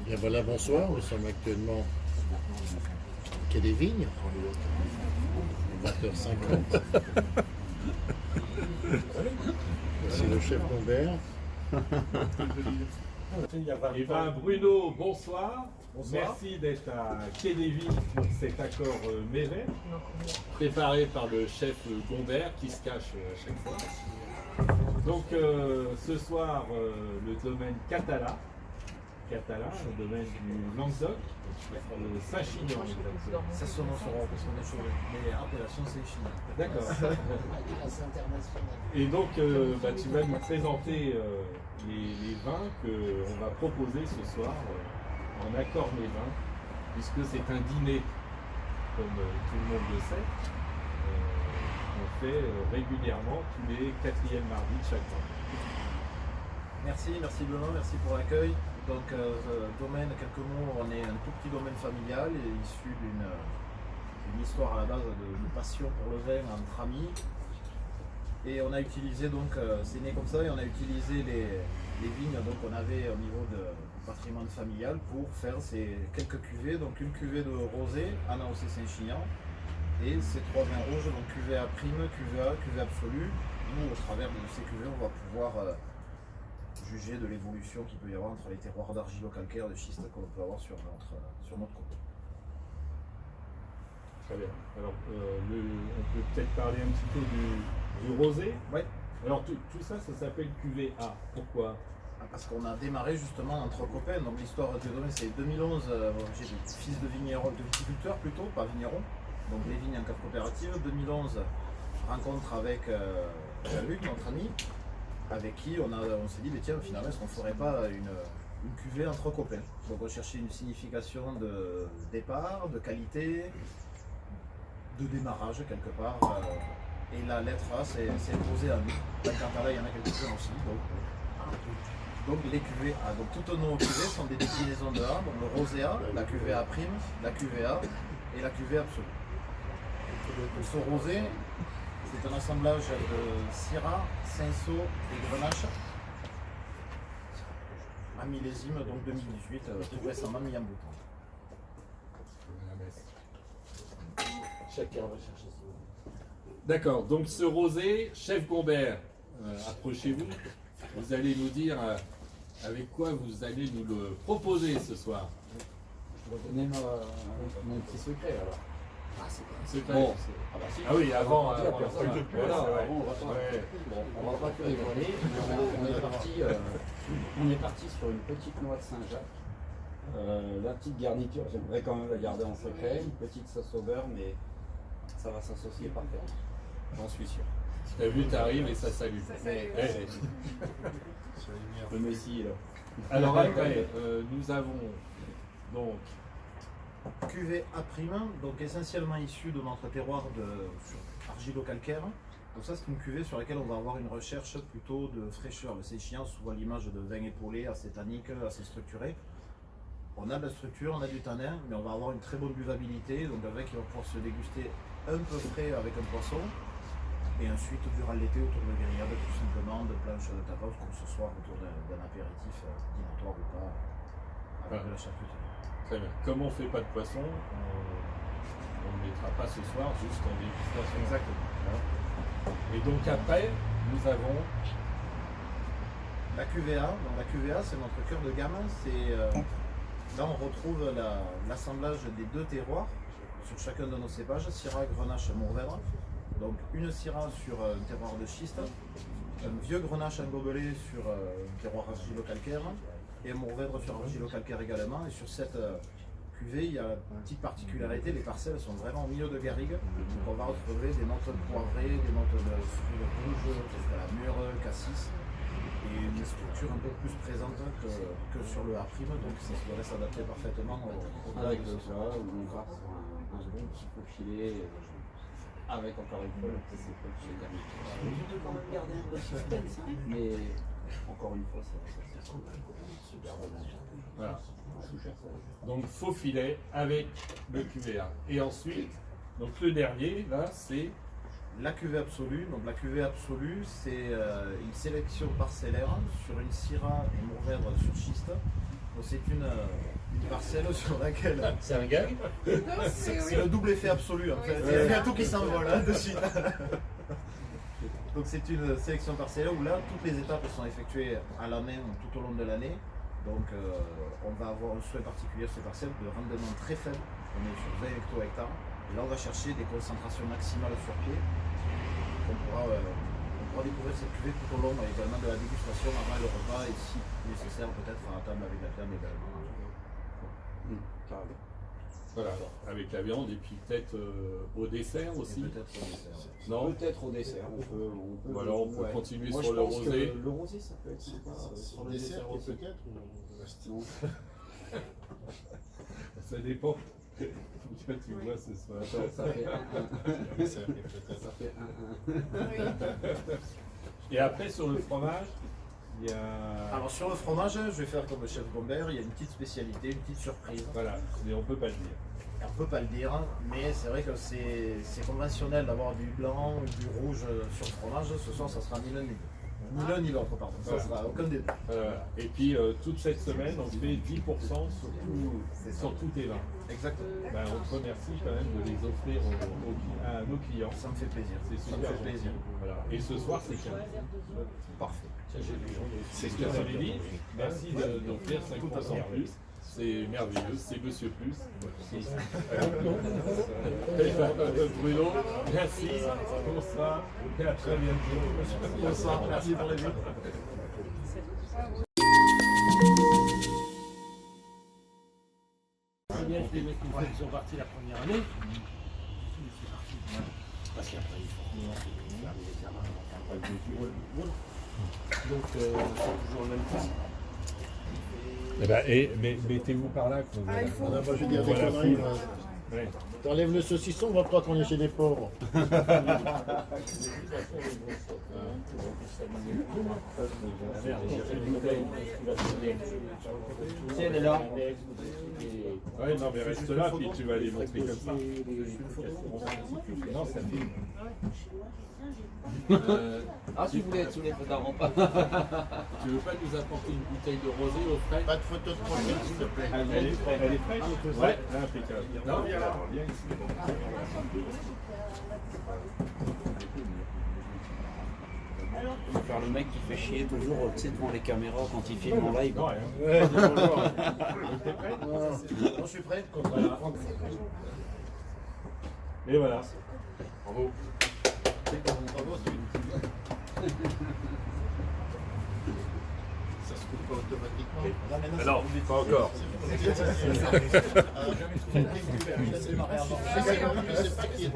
Bien voilà, bonsoir. Nous sommes actuellement au Quai des Vignes, 20h50. C'est le chef Gombert. Eh bien, Bruno, bonsoir. Bonsoir. Merci d'être à Quai des Vignes pour cet accord Mévet, préparé par le chef Gombert qui se cache à chaque fois. Donc, ce soir, le domaine Catala, le domaine du Languedoc, Saint-Chinian. Ça se prononce parce qu'on est sur les appellations Saint-Chinian. D'accord. Et donc, tu vas nous présenter les vins qu'on va proposer ce soir en accord mes vins, puisque c'est un dîner, comme tout le monde le sait. On fait régulièrement tous les 4e mardis de chaque mois. Merci Benoît, merci pour l'accueil. Donc, domaine, quelques mots, on est un tout petit domaine familial issu d'une histoire à la base de passion pour le vin entre amis. Et on a utilisé donc, c'est né comme ça, et on a utilisé les vignes donc on avait au niveau du patrimoine familial pour faire ces quelques cuvées. Donc une cuvée de rosé, AOC Saint-Chinian, et ces 3 vins rouges, donc cuvée A prime, cuvée A, cuvée absolue. Nous, au travers de ces cuvées, on va pouvoir juger de l'évolution qu'il peut y avoir entre les terroirs d'argilo-calcaire, de schiste que l'on peut avoir sur notre côte. Très bien. Alors, on peut peut-être parler un petit peu du rosé. Oui. Alors, tout ça, ça s'appelle cuvée A. Pourquoi? Parce qu'on a démarré justement entre copains, donc l'histoire du domaine c'est 2011, j'ai des fils de vignerons, de viticulteurs plutôt, pas vignerons, donc les vignes en cave coopérative. 2011, rencontre avec Jean-Luc, notre ami, avec qui on s'est dit, mais tiens, finalement, est-ce qu'on ne ferait pas une cuvée entre copains? Donc on cherchait une signification de départ, de qualité, de démarrage quelque part. Et la lettre A s'est imposée à nous. Dans le Catala, il y en a quelques-uns aussi. Donc les cuvées A. Donc toutes nos cuvées sont des déclinaisons de A. Donc le rosé A, la cuvée A prime, la cuvée A et la cuvée absolue. Donc ce rosé, c'est un assemblage de Syrah, Cinsault et Grenache. Un millésime, donc 2018, tout récemment mis en bouteille. Chacun va chercher son. D'accord, donc ce rosé, chef Gombert, approchez-vous, vous allez nous dire avec quoi vous allez nous le proposer ce soir. Je vais donner mon petit secret alors. Ah, c'est pas un secret. Bon. Ah oui, avant. Voilà, on va pas tout rigoler, mais on est parti sur une petite noix de Saint-Jacques. La petite garniture, j'aimerais quand même la garder en secret, une petite sauce au beurre, mais ça va s'associer parfaitement. J'en suis sûr. T'as vu, t'arrives et ça salue. Le Messi là. Alors après, nous avons donc Cuvée A prime, donc essentiellement issue de notre terroir argilo-calcaire. Donc ça c'est une cuvée sur laquelle on va avoir une recherche plutôt de fraîcheur. Le Saint-Chinian, souvent l'image de vin épaulé, assez tannique, assez structuré. On a de la structure, on a du tanin, mais on va avoir une très bonne buvabilité. Donc avec, il va pouvoir se déguster un peu frais avec un poisson. Et ensuite, durant l'été, autour de grillade, tout simplement, de planches de tapas, comme ce soir, autour d'un apéritif dînatoire ou pas, avec de la charcuterie. très bien. Comme on ne fait pas de poisson, on ne mettra pas ce soir, juste en dégustation. Exactement. Et donc après, nous avons La cuvée A, donc la cuvée A, c'est notre cœur de gamme. Là, on retrouve l'assemblage des 2 terroirs sur chacun de nos cépages, Syrah, Grenache, Mourvèdre. Donc une Syrah sur un terroir de schiste, un vieux Grenache en gobelet sur un terroir argilo-calcaire et un Mourvèdre sur argilo-calcaire également. Et sur cette cuvée, il y a une petite particularité, les parcelles sont vraiment au milieu de garrigues. Donc on va retrouver des notes poivrées, des notes de fruits rouges, de la mûre, cassis, et une structure un peu plus présente que sur le A', donc ça devrait s'adapter parfaitement au Avec le plat où on va sur un bon petit peu filet. Avec encore une fois le petit secret de chez Garniture. Je peux quand même garder un peu de suspense, hein, mais encore une fois, c'est super bon. voilà. Donc faux filet avec le QVA. Et ensuite, donc le dernier, là, c'est la cuvée absolue. Donc la cuvée absolue, c'est une sélection parcellaire sur une Syrah et Mourvèdre sur schiste. Donc c'est une parcelle sur laquelle... C'est un gag? C'est le double effet absolu en fait. Il y a tout qui s'envole hein, dessus. Donc c'est une sélection parcellaire où là, toutes les étapes sont effectuées à la main tout au long de l'année. Donc on va avoir un souhait particulier sur ces parcelles de rendement très faible. On est sur 20 hecto-hectares. Et là on va chercher des concentrations maximales sur pied. On pourra découvrir cette cuvée tout au long également de la dégustation avant le repas et si nécessaire peut-être à table avec la viande également. Voilà, avec la viande et puis peut-être au dessert aussi. Peut-être au dessert. Non? Peut-être au dessert, on peut Ou alors on peut ouais. continuer Moi, sur je le pense que rosé. Le rosé, ça peut être sympa. Sur le dessert peut-être ou... Non. Ça dépend. Tu vois ce soir. Ça fait Ça fait Et après sur le fromage, il y a. Alors sur le fromage, je vais faire comme le chef Gombert, il y a une petite spécialité, une petite surprise. Voilà, mais on peut pas le dire. On peut pas le dire, mais c'est vrai que c'est conventionnel d'avoir du blanc ou du rouge sur le fromage. Ce soir, ça sera ni l'un ni l'autre. Ni l'un ni l'autre, pardon. Ça sera aucun des deux. Et puis toute cette semaine, on fait 10% sur tous tes vins. Exactement. Ben, on te remercie quand même de les offrir à nos clients. Ça me fait plaisir. C'est Ça me super fait plaisir. gentil. Voilà. Et ce soir, c'est 15. Parfait. C'est ce que j'avais dit. Merci d'offrir 5% plus. C'est merveilleux, c'est Monsieur Plus. Bruno, merci, bonsoir et à très bientôt. Bonsoir, merci pour les vues. C'est bien que les mecs qui sont partis la première année. Parce qu'après il faut faire des examens. Donc c'est toujours le même principe. Eh ben, mais mettez-vous par là. Moi je vais dire des conneries. Ouais. T'enlèves le saucisson, on va croire qu'on est chez des pauvres. Si elle est là. Ouais, non, mais reste là, puis tu vas les montrer comme ça. Non, ça filme. Ah, si vous voulez être sous les feux d'arrêt. Tu veux pas nous apporter une bouteille de rosé au frais? Pas de photo de profil s'il te plaît. Elle est fraîche? Ouais, impeccable. Non, viens là, viens ici. On va faire le mec qui fait chier toujours devant les caméras quand il filme en live. Non, rien. Ouais, bonjour. T'es prêt? Je suis prêt. Voilà. Et voilà. Bravo. Ça se coupe pas automatiquement. Alors, pas encore. Je sais pas qui est